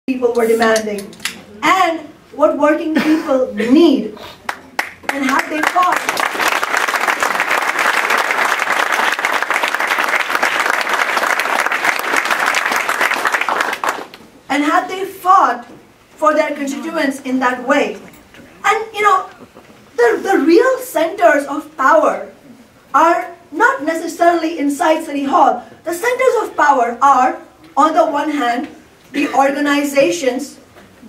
people were demanding, and what working people need, and have they fought? And had they fought for their constituents in that way? And you know, the real centers of power are not necessarily inside City Hall. The centers of power are, on the one hand, the organizations,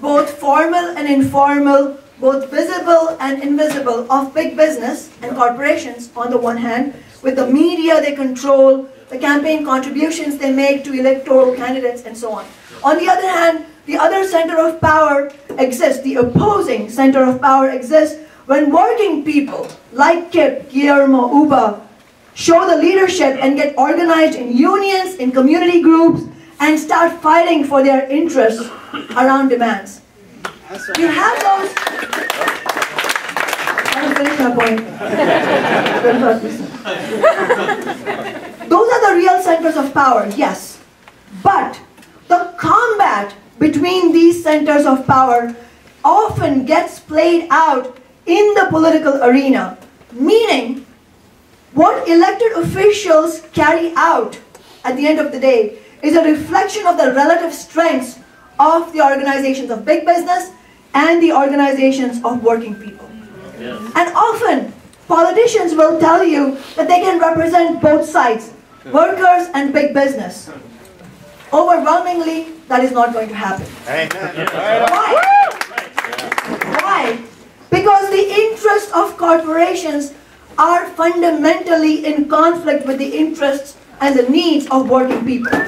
both formal and informal, both visible and invisible, of big business and corporations on the one hand, with the media they control, the campaign contributions they make to electoral candidates, and so on. On the other hand, the other center of power exists, the opposing center of power exists when working people like Kip, Guillermo, Uba show the leadership and get organized in unions, in community groups, and start fighting for their interests around demands. We have those. I will finish my point. Those are the real centers of power, yes. But the combat between these centers of power often gets played out in the political arena, meaning what elected officials carry out at the end of the day is a reflection of the relative strengths of the organizations of big business and the organizations of working people. Yes. And often, politicians will tell you that they can represent both sides, workers and big business. Overwhelmingly, that is not going to happen. Why? Why? Because the interests of corporations are fundamentally in conflict with the interests and the needs of working people. And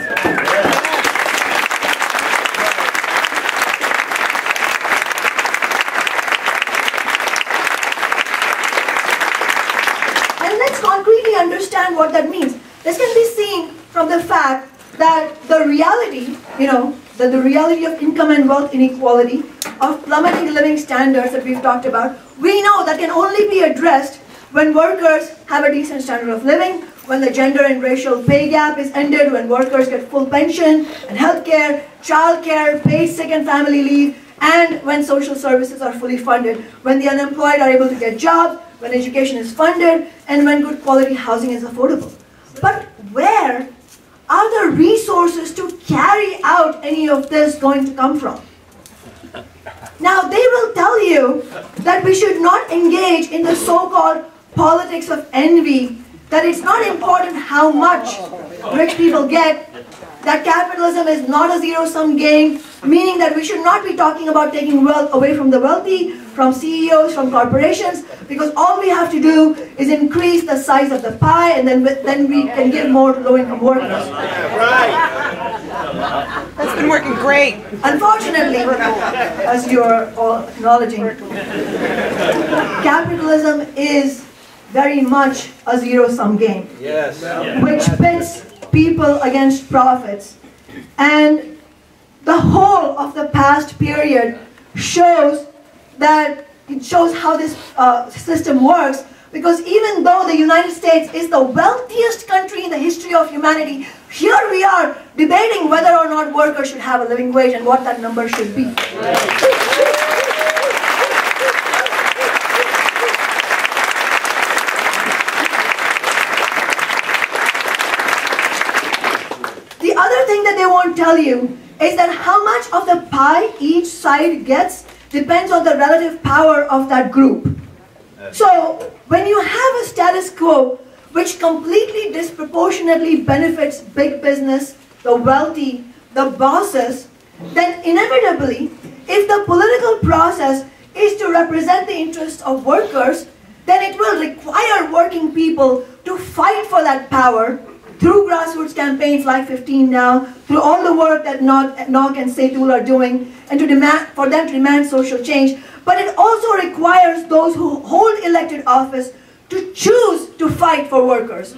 let's concretely understand what that means. This can be seen from the fact that the reality, the reality of income and wealth inequality, of plummeting living standards that we've talked about, we know that can only be addressed when workers have a decent standard of living, when the gender and racial pay gap is ended, when workers get full pension and health care, child care, paid sick and family leave, and when social services are fully funded, when the unemployed are able to get jobs, when education is funded, and when good quality housing is affordable. But where are the resources to carry out any of this going to come from? Now, they will tell you that we should not engage in the so-called politics of envy, that it's not important how much rich people get, that capitalism is not a zero-sum game, meaning that we should not be talking about taking wealth away from the wealthy, from CEOs, from corporations, because all we have to do is increase the size of the pie, and then we can give more to low-income workers. That's been working great. Unfortunately, as you're all acknowledging, capitalism is very much a zero-sum game, yes, which pits people against profits. And the whole of the past period shows how this system works, because even though the United States is the wealthiest country in the history of humanity, here we are debating whether or not workers should have a living wage and what that number should be. The other thing that they won't tell you is that how much of the pie each side gets depends on the relative power of that group. So, when you have a status quo which completely disproportionately benefits big business, the wealthy, the bosses, then inevitably, if the political process is to represent the interests of workers, then it will require working people to fight for that power through grassroots campaigns like 15 Now, through all the work that NOC and Setul are doing, and for them to demand social change. But it also requires those who hold elected office to choose to fight for workers.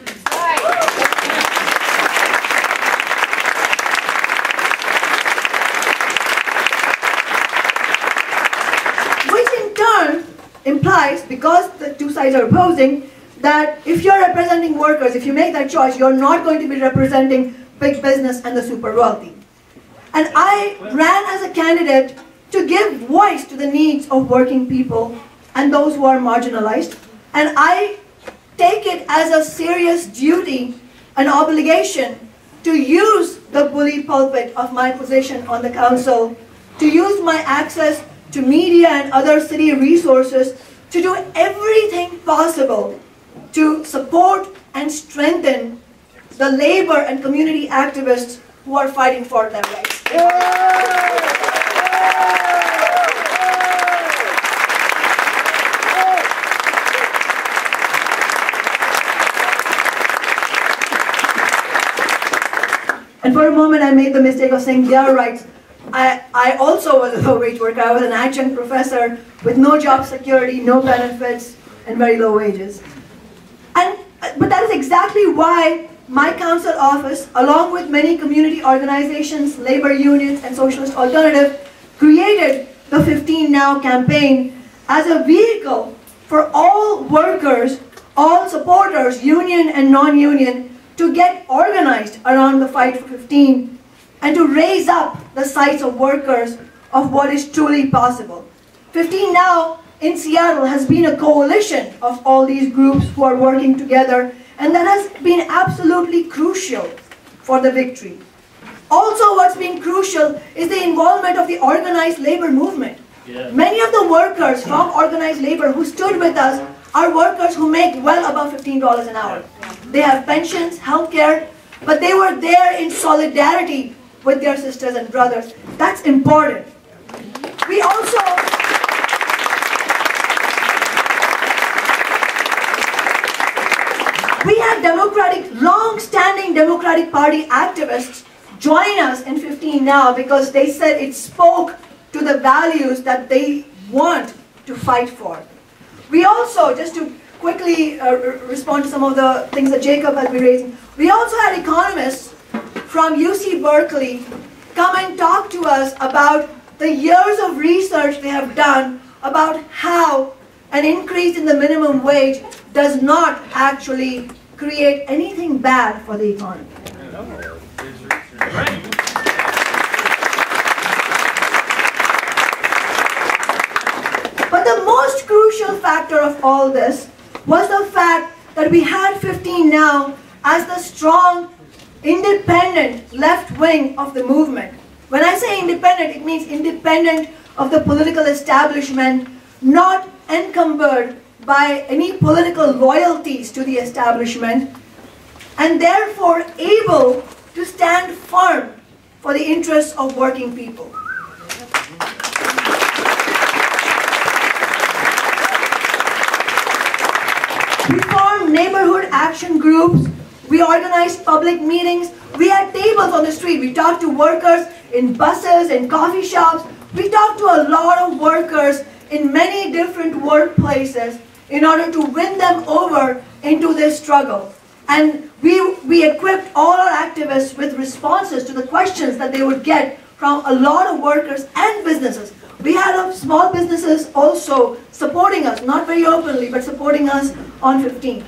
Which in turn implies, because the two sides are opposing, that if you're representing workers, if you make that choice, you're not going to be representing big business and the super wealthy. And I ran as a a candidate to give voice to the needs of working people and those who are marginalized. And I take it as a serious duty, an obligation, to use the bully pulpit of my position on the council, to use my access to media and other city resources to do everything possible to support and strengthen the labor and community activists who are fighting for their rights. And for a moment I made the mistake of saying their rights. I also was a low-wage worker. I was an adjunct professor with no job security, no benefits, and very low wages. But that is exactly why my council office, along with many community organizations, labor unions, and Socialist Alternative, created the 15 Now campaign as a vehicle for all workers, all supporters, union and non-union, to get organized around the fight for 15 and to raise up the sights of workers of what is truly possible. 15 Now in Seattle has been a coalition of all these groups who are working together, and that has been absolutely crucial for the victory. Also, what's been crucial is the involvement of the organized labor movement. Yeah. Many of the workers from organized labor who stood with us are workers who make well above $15 an hour. They have pensions, health care, but they were there in solidarity with their sisters and brothers. That's important. We also had long-standing Democratic Party activists join us in 15 Now because they said it spoke to the values that they want to fight for. We also, just to quickly respond to some of the things that Jacob has been raising, we also had economists from UC Berkeley come and talk to us about the years of research they have done about how an increase in the minimum wage does not actually create anything bad for the economy. But the most crucial factor of all this was the fact that we had 15 Now as the strong, independent left wing of the movement. When I say independent, it means independent of the political establishment, not encumbered by any political loyalties to the establishment, and therefore able to stand firm for the interests of working people. We formed neighborhood action groups, we organized public meetings, we had tables on the street, we talked to workers in buses and coffee shops, we talked to a lot of workers in many different workplaces in order to win them over into this struggle. And we equipped all our activists with responses to the questions that they would get from a lot of workers and businesses. We had small businesses also supporting us, not very openly, but supporting us on 15.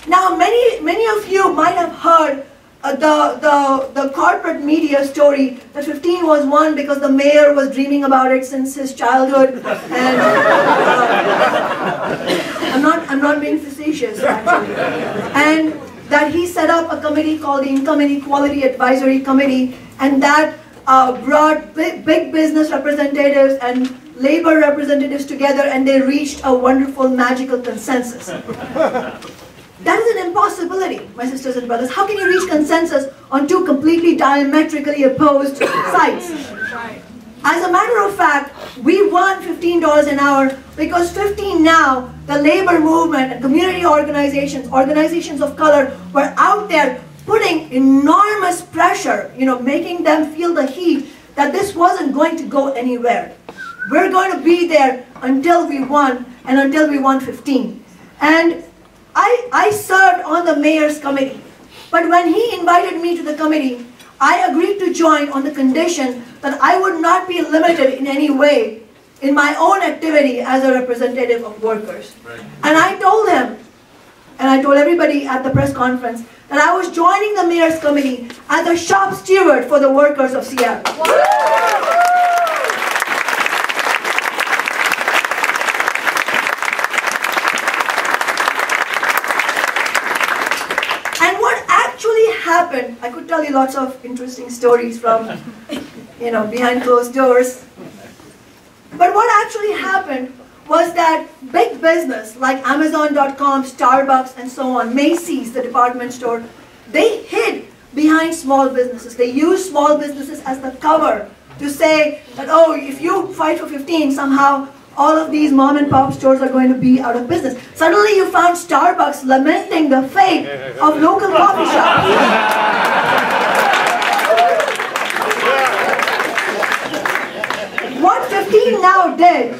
Now, many of you might have heard the corporate media story that 15 was won because the mayor was dreaming about it since his childhood, and I'm not being facetious actually, and that he set up a committee called the Income Inequality Advisory Committee, and that brought big business representatives and labor representatives together, and they reached a wonderful magical consensus. That is an impossibility, my sisters and brothers. How can you reach consensus on two completely diametrically opposed sides? As a matter of fact, we won $15 an hour because 15 Now, the labor movement and community organizations, organizations of color, were out there putting enormous pressure, making them feel the heat that this wasn't going to go anywhere. We're going to be there until we won, and until we won 15. And I served on the mayor's committee, but when he invited me to the committee, I agreed to join on the condition that I would not be limited in any way in my own activity as a representative of workers. Right. And I told him, and I told everybody at the press conference, that I was joining the mayor's committee as a shop steward for the workers of Seattle. Wow. you lots of interesting stories from, behind closed doors. But what actually happened was that big business like Amazon.com, Starbucks, and so on, Macy's, the department store, they hid behind small businesses. They used small businesses as the cover to say that, oh, if you fight for 15, somehow all of these mom and pop stores are going to be out of business. Suddenly you found Starbucks lamenting the fate of local coffee shops. What 15 now did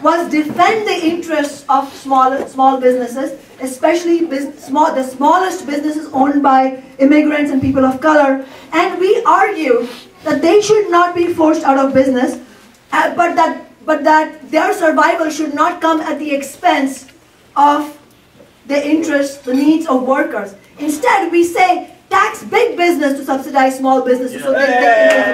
was defend the interests of small businesses, especially the smallest businesses owned by immigrants and people of color. And we argue that they should not be forced out of business, but that their survival should not come at the expense of the interests, the needs of workers. Instead, we say tax big business to subsidize small businesses so they can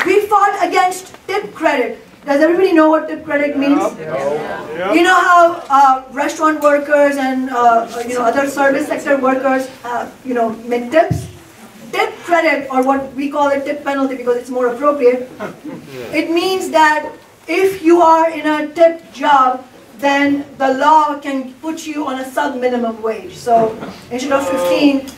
We fought against tip credit. Does everybody know what tip credit means? Yep. You know how restaurant workers and other service sector workers make tips? Tip credit, or what we call it tip penalty because it's more appropriate, it means that if you are in a tip job, then the law can put you on a sub-minimum wage. So instead of 15,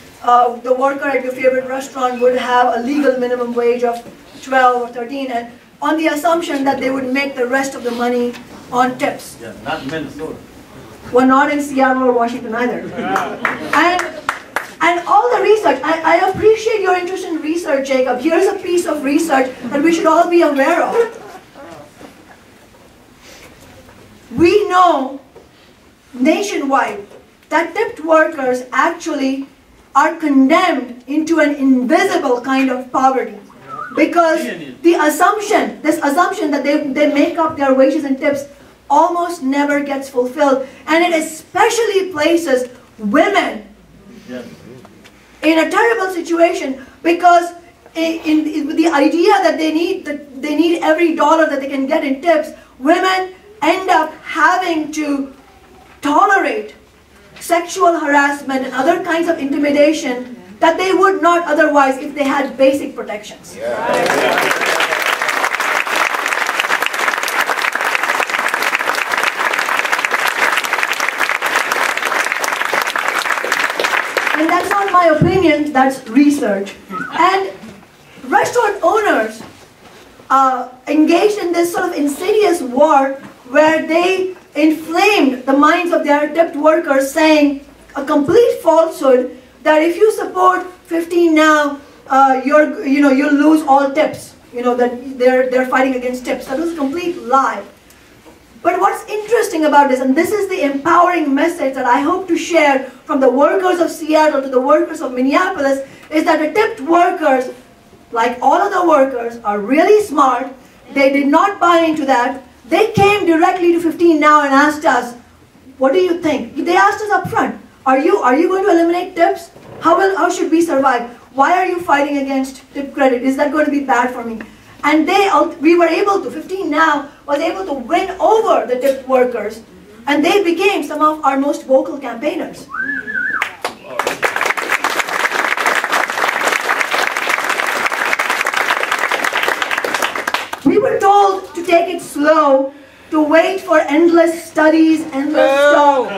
the worker at your favorite restaurant would have a legal minimum wage of 12 or 13, and on the assumption that they would make the rest of the money on tips. Yeah, not in Minnesota. Well, not in Seattle or Washington either. And all the research, I appreciate your interest in research, Jacob. Here's a piece of research that we should all be aware of. We know nationwide that tipped workers actually are condemned into an invisible kind of poverty. Because this assumption that they make up their wages and tips almost never gets fulfilled. And it especially places women in a terrible situation, because with the idea that they need every dollar that they can get in tips, women end up having to tolerate sexual harassment and other kinds of intimidation that they would not otherwise if they had basic protections. And that's not my opinion, that's research. And restaurant owners engaged in this sort of insidious war where they inflamed the minds of their tipped workers, saying a complete falsehood that if you support 15 now, you'll lose all tips. That they're fighting against tips. That was a complete lie. But what's interesting about this, and this is the empowering message that I hope to share from the workers of Seattle to the workers of Minneapolis, is that the tipped workers, like all other workers, are really smart. They did not buy into that. They came directly to 15 now and asked us, what do you think? They asked us up front, are you going to eliminate tips? How should we survive? Why are you fighting against tip credit? Is that going to be bad for me? And we were able to, 15 now was able to win over the tipped workers, and they became some of our most vocal campaigners. We were told to take it slow, to wait for endless studies, endless talk.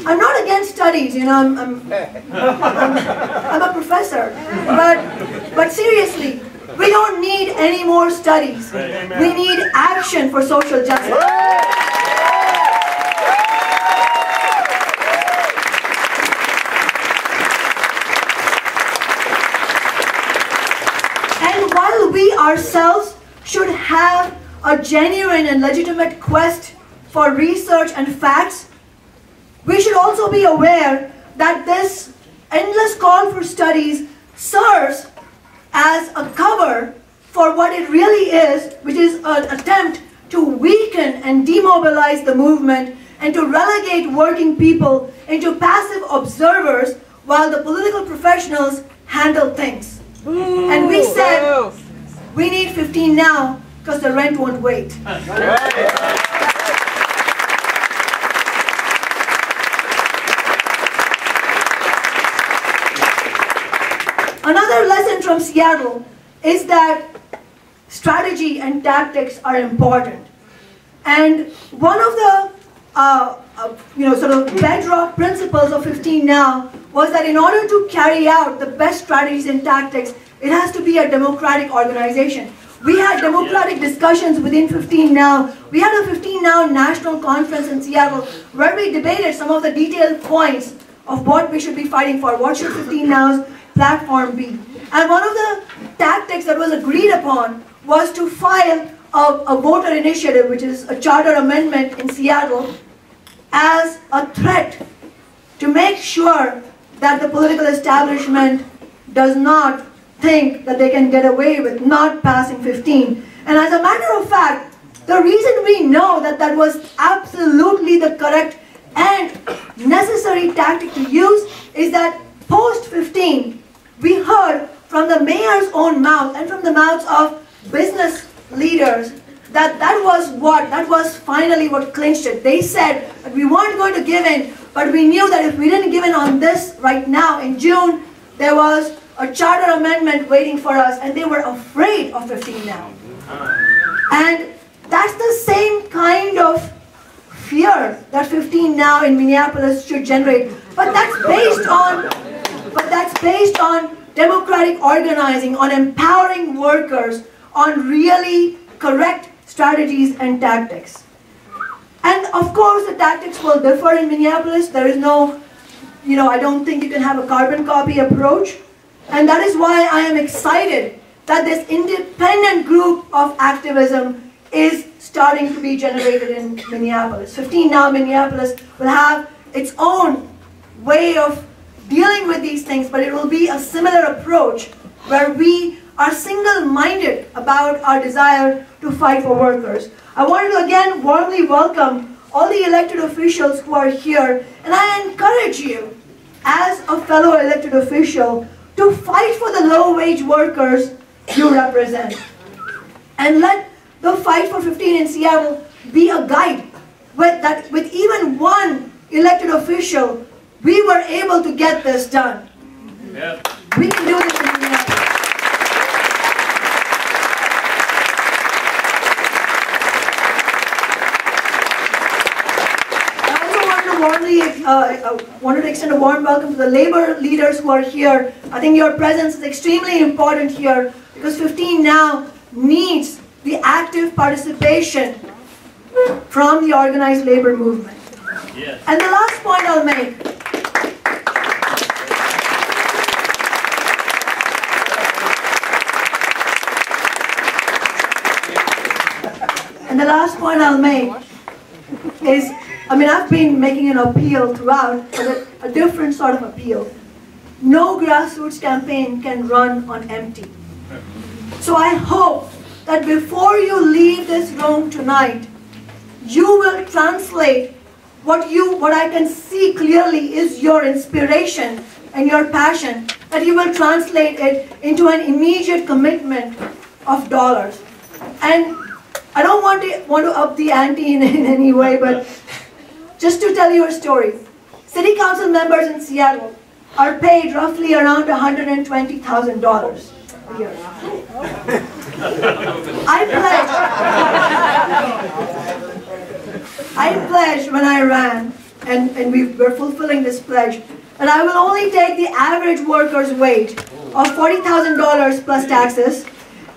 I'm not against studies, I'm a professor, but seriously, we don't need any more studies. We need action for social justice. And while we ourselves should have a genuine and legitimate quest for research and facts, we should also be aware that this endless call for studies serves as a cover for what it really is, which is an attempt to weaken and demobilize the movement and to relegate working people into passive observers while the political professionals handle things. And we said, we need 15 now because the rent won't wait. Another lesson from Seattle is that strategy and tactics are important. And one of the sort of bedrock principles of 15 Now was that in order to carry out the best strategies and tactics, it has to be a democratic organization. We had democratic discussions within 15 Now. We had a 15 Now national conference in Seattle where we debated some of the detailed points of what we should be fighting for. What should 15 Now's platform be? And one of the tactics that was agreed upon was to file a voter initiative, which is a charter amendment in Seattle, as a threat to make sure that the political establishment does not think that they can get away with not passing 15. And as a matter of fact, the reason we know that that was absolutely the correct and necessary tactic to use is that post 15, we heard from the mayor's own mouth and from the mouths of business leaders that was finally what clinched it. They said that we weren't going to give in, but we knew that if we didn't give in on this right now in June, there was a charter amendment waiting for us, and they were afraid of 15 Now. And that's the same kind of fear that 15 Now in Minneapolis should generate. But that's based on democratic organizing, on empowering workers, on really correct strategies and tactics. And of course the tactics will differ in Minneapolis. There is no, I don't think you can have a carbon copy approach. And that is why I am excited that this independent group of activism is starting to be generated in Minneapolis. 15 Now Minneapolis will have its own way of dealing with these things, but it will be a similar approach where we are single-minded about our desire to fight for workers. I wanted to again warmly welcome all the elected officials who are here, and I encourage you, as a fellow elected official, to fight for the low-wage workers you represent. And let the fight for 15 in Seattle be a guide. With even one elected official, we were able to get this done. Yep. We can do this in Minneapolis. I wanted to extend a warm welcome to the labor leaders who are here. I think your presence is extremely important here because 15 Now needs the active participation from the organized labor movement. Yes. And the last point I'll make. Is, I've been making an appeal throughout, but a different sort of appeal. No grassroots campaign can run on empty. So I hope that before you leave this room tonight, you will translate what I can see clearly is your inspiration and your passion, that you will translate it into an immediate commitment of dollars. And I don't want to up the ante in any way, but just to tell you a story. City council members in Seattle are paid roughly around $120,000 a year. I pledged when I ran, and we were fulfilling this pledge, that I will only take the average worker's wage of $40,000 plus taxes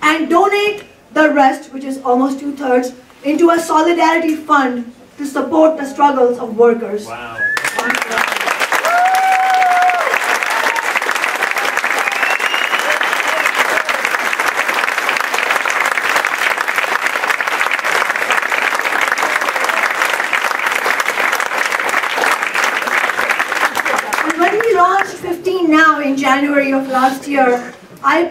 and donate the rest, which is almost 2/3, into a solidarity fund to support the struggles of workers. Wow. And when we launched 15 Now in January of last year,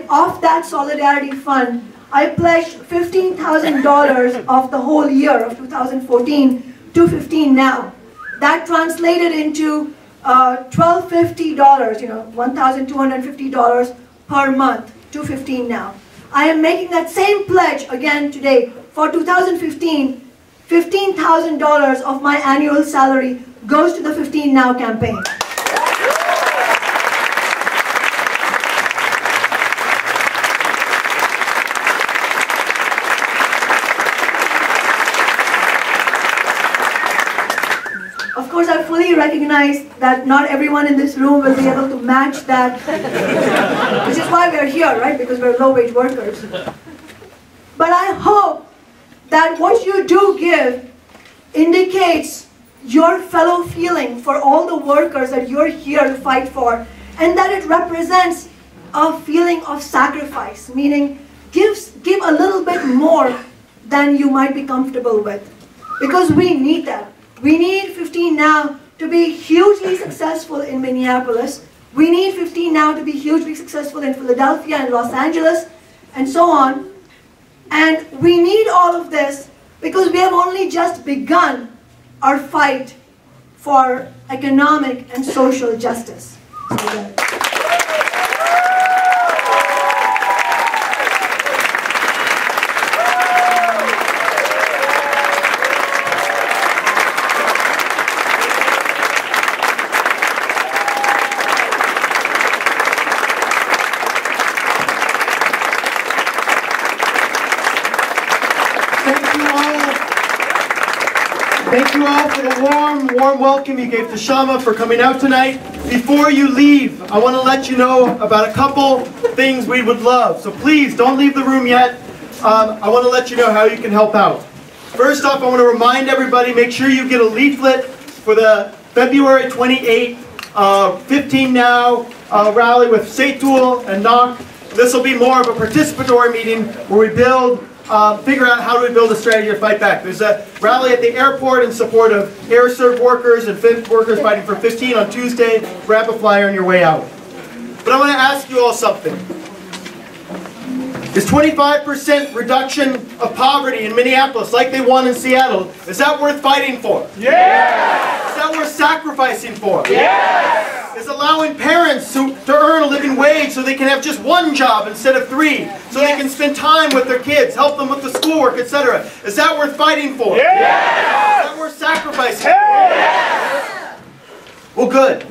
of that solidarity fund, I pledged $15,000 of the whole year of 2014 to 15 Now. That translated into $1,250, $1,250 per month to 15 Now. I am making that same pledge again today. For 2015, $15,000 of my annual salary goes to the 15 Now campaign. Of course, I fully recognize that not everyone in this room will be able to match that, which is why we're here, right? Because we're low-wage workers. But I hope that what you do give indicates your fellow feeling for all the workers that you're here to fight for, and that it represents a feeling of sacrifice, meaning give a little bit more than you might be comfortable with. Because we need that. We need 15 Now to be hugely successful in Minneapolis. We need 15 Now to be hugely successful in Philadelphia and Los Angeles and so on. And we need all of this because we have only just begun our fight for economic and social justice. Thank you all for the warm welcome you gave to Kshama for coming out tonight. Before you leave, I want to let you know about a couple things we would love. So please, don't leave the room yet. I want to let you know how you can help out. First off, I want to remind everybody, make sure you get a leaflet for the February 28th 15 Now rally with Seitul and Nak. This will be more of a participatory meeting where we figure out how do we build a strategy to fight back. There's a rally at the airport in support of air serve workers and workers fighting for 15 on Tuesday. Grab a flyer on your way out. But I want to ask you all something. Is 25% reduction of poverty in Minneapolis, like they won in Seattle, is that worth fighting for? Yes! Is that worth sacrificing for? Yes! Is allowing parents to earn a living wage so they can have just one job instead of 3, so they can spend time with their kids, help them with the schoolwork, etc. Is that worth fighting for? Yes! Is that worth sacrificing for? Yes! Well, good.